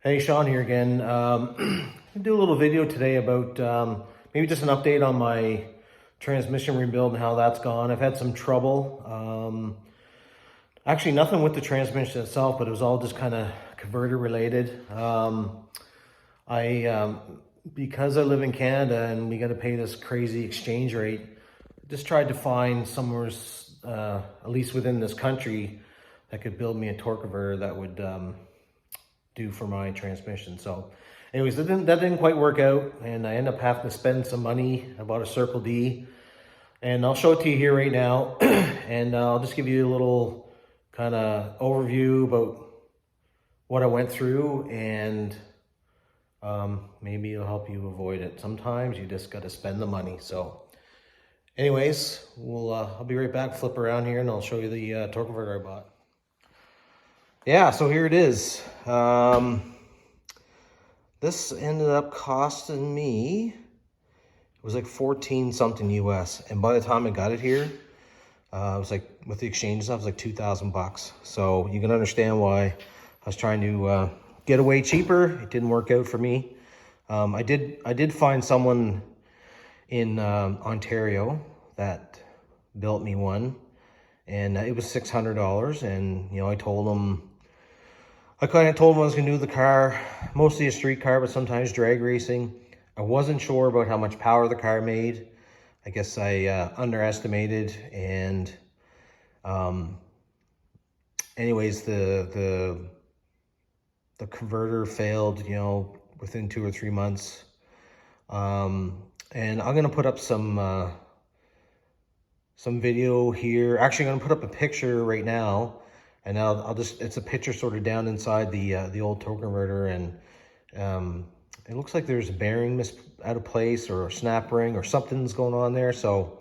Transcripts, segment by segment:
Hey, Sean here again. I'll do a little video today about maybe just an update on my transmission rebuild and how that's gone. I've had some trouble. Actually, nothing with the transmission itself, but it was all just kind of converter related. I because I live in Canada and we got to pay this crazy exchange rate, just tried to find somewhere, at least within this country, that could build me a torque converter that would do for my transmission. So anyways, that didn't quite work out, and I ended up having to spend some money. I bought a Circle D, and I'll show it to you here right now. And I'll just give you a little kind of overview about what I went through, and maybe it'll help you avoid it. Sometimes you just got to spend the money. So anyways, I'll be right back, flip around here, and I'll show you the torque converter I bought. Yeah, so here it is. This ended up costing me, it was like 14 something US. And by the time I got it here, it was like, with the exchange stuff, it was like 2,000 bucks. So you can understand why I was trying to get away cheaper. It didn't work out for me. I did find someone in Ontario that built me one, and it was $600. And, you know, I kind of told him I was going to do the car, mostly a street car, but sometimes drag racing. I wasn't sure about how much power the car made. I guess I underestimated, and anyways, the converter failed, you know, within 2 or 3 months. And I'm going to put up some video here. Actually, I'm going to put up a picture right now. And I'll just, it's a picture sort of down inside the old torque converter, and it looks like there's a bearing out of place, or a snap ring, or something's going on there. So,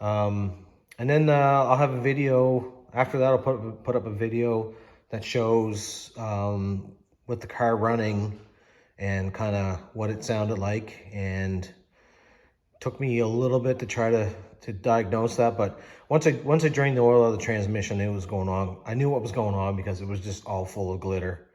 and then I'll have a video, after that I'll put up a video that shows with the car running and kind of what it sounded like. And it took me a little bit to try to diagnose that, but once I drained the oil out of the transmission, it was going on. I knew what was going on because it was just all full of glitter.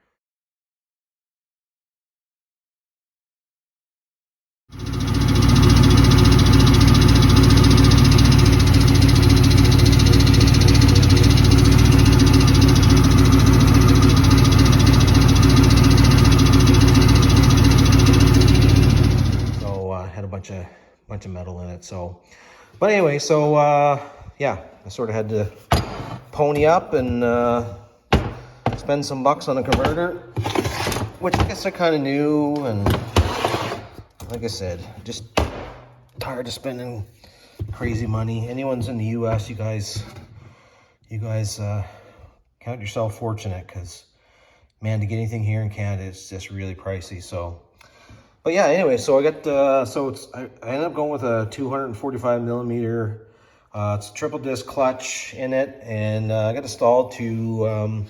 So I had a bunch of metal in it. So, but anyway, so yeah, I sort of had to pony up and spend some bucks on a converter, which I guess I kind of knew. And like I said, just tired of spending crazy money. Anyone's in the US, you guys count yourself fortunate, because man, to get anything here in Canada, it's just really pricey. So, but yeah, anyway, so I got I ended up going with a 245 millimeter. It's a triple disc clutch in it, and I got installed to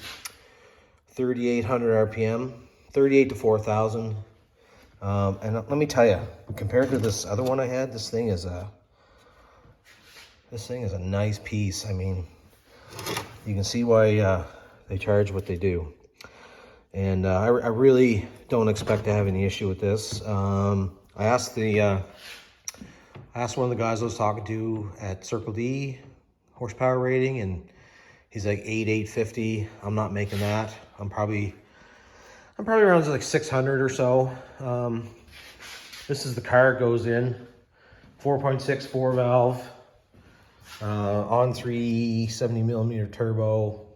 3,800 RPM, 38 to 4,000. And let me tell you, compared to this other one I had, this thing is a nice piece. I mean, you can see why they charge what they do. And I really don't expect to have any issue with this. I asked one of the guys I was talking to at Circle D horsepower rating, and he's like 850. I'm not making that. I'm probably around like 600 or so. This is the car it goes in. 4.6 4-valve on 370 millimeter turbo.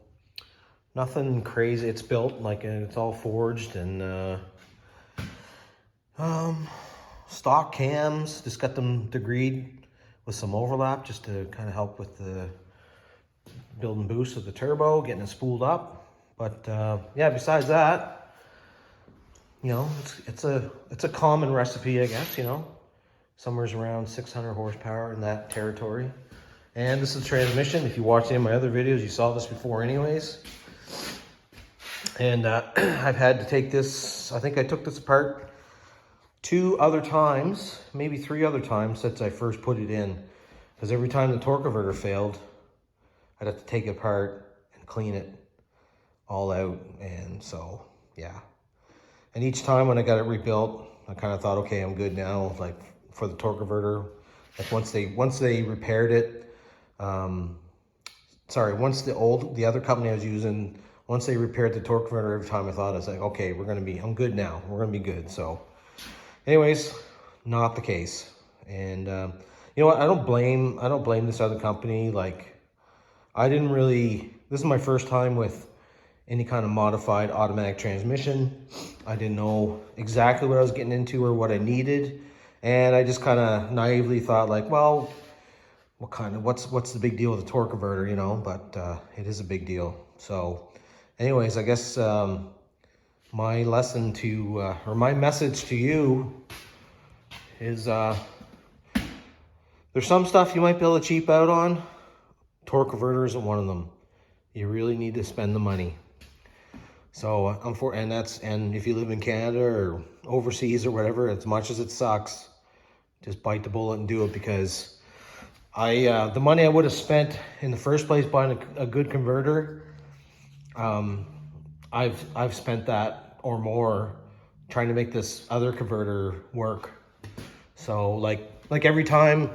Nothing crazy. It's built like it's all forged, and stock cams. Just got them degreed with some overlap, just to kind of help with the build and boost of the turbo, getting it spooled up. But yeah, besides that, you know, it's a common recipe, I guess. You know, somewhere's around 600 horsepower in that territory. And this is the transmission. If you watched any of my other videos, you saw this before anyways. And I've had to take this, I think I took this apart 2 other times, maybe 3 other times since I first put it in. Because every time the torque converter failed, I'd have to take it apart and clean it all out. And so, yeah. And each time when I got it rebuilt, I kind of thought, okay, I'm good now. Like for the torque converter, like once they repaired it, once the other company I was using, once they repaired the torque converter, every time I thought, I was like, okay, I'm good now. We're gonna be good. So anyways, not the case. And you know what? I don't blame this other company. Like this is my first time with any kind of modified automatic transmission. I didn't know exactly what I was getting into or what I needed. And I just kind of naively thought like, well, what's the big deal with the torque converter, you know? But it is a big deal. So anyways, I guess my lesson to, or my message to you is there's some stuff you might be able to cheap out on. Torque converter isn't one of them. You really need to spend the money. So and if you live in Canada or overseas or whatever, as much as it sucks, just bite the bullet and do it, because the money I would have spent in the first place buying a good converter, I've spent that or more trying to make this other converter work. So like every time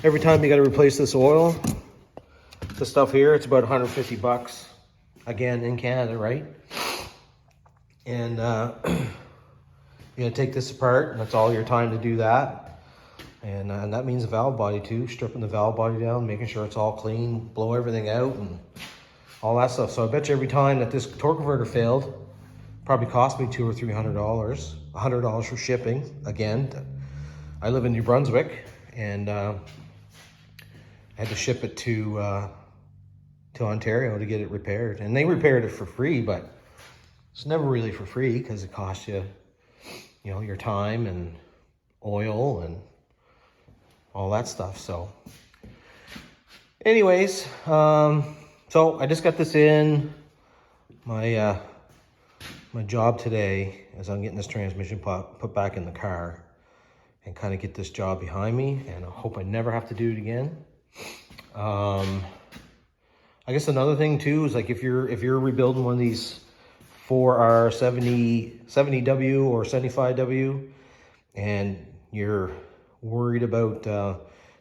you got to replace this oil, the stuff here, it's about 150 bucks again in Canada, right? And you gotta take this apart, and that's all your time to do that. And that means the valve body too, stripping the valve body down, making sure it's all clean, blow everything out and all that stuff. So I bet you every time that this torque converter failed, probably cost me $200 or $300, $100 for shipping. Again, I live in New Brunswick, and I had to ship it to Ontario to get it repaired. And they repaired it for free, but it's never really for free because it costs you, you know, your time and oil and all that stuff. So anyways, so I just got this in. My job today is I'm getting this transmission put back in the car and kind of get this job behind me, and I hope I never have to do it again. I guess another thing too is like if you're rebuilding one of these 4R70W or 75W, and you're worried about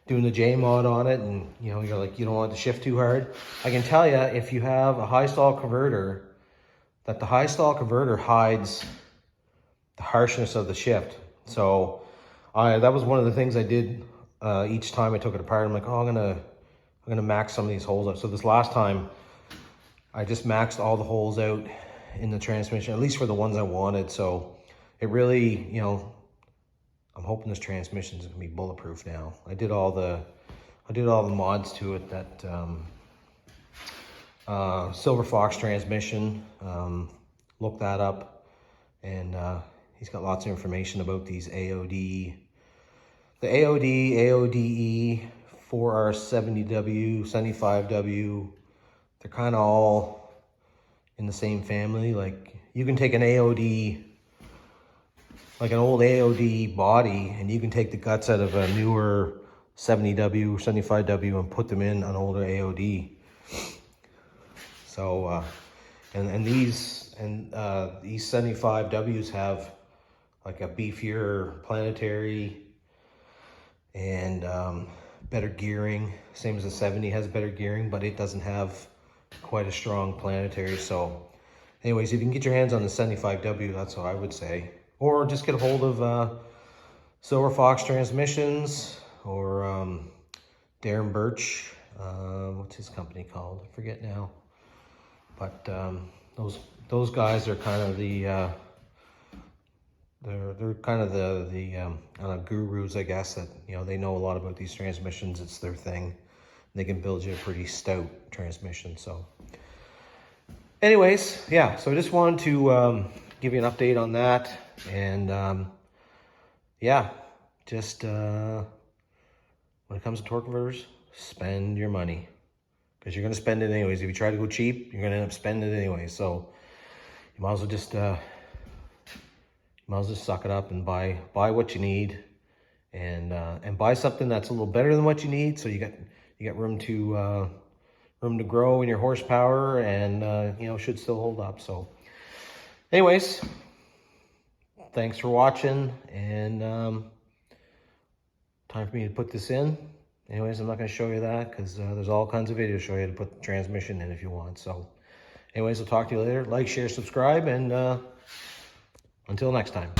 doing the J mod on it, and you know you don't want it to shift too hard, I can tell you, if you have a high stall converter, that the high stall converter hides the harshness of the shift. So that was one of the things I did each time I took it apart. I'm like, oh, I'm gonna max some of these holes up. So this last time I just maxed all the holes out in the transmission, at least for the ones I wanted. So it really, you know, I'm hoping this transmission is gonna be bulletproof now. I did all the mods to it. That Silver Fox transmission, look that up, and he's got lots of information about these AOD, AODE, 4R70W, 75W. They're kind of all in the same family. Like you can take an AOD, like an old AOD body, and you can take the guts out of a newer 70W, 75W and put them in an older AOD. So, and these 75Ws have like a beefier planetary and better gearing. Same as the 70 has better gearing, but it doesn't have quite a strong planetary. So anyways, if you can get your hands on the 75W, that's what I would say. Or just get a hold of Silver Fox Transmissions, or Darren Birch. What's his company called? I forget now. But those guys are kind of the they're kind of the I don't know, gurus, I guess, that, you know, they know a lot about these transmissions. It's their thing. They can build you a pretty stout transmission. So anyways, yeah, so I just wanted to give you an update on that. And yeah, just when it comes to torque converters, spend your money, because you're going to spend it anyways. If you try to go cheap, you're going to end up spending it anyway. So you might as well just suck it up and buy what you need, and buy something that's a little better than what you need. So you got room to grow in your horsepower, and you know, should still hold up. So anyways, thanks for watching, and time for me to put this in. Anyways, I'm not going to show you that because there's all kinds of videos to show you to put the transmission in if you want. So anyways, I'll talk to you later. Like, share, subscribe, and until next time.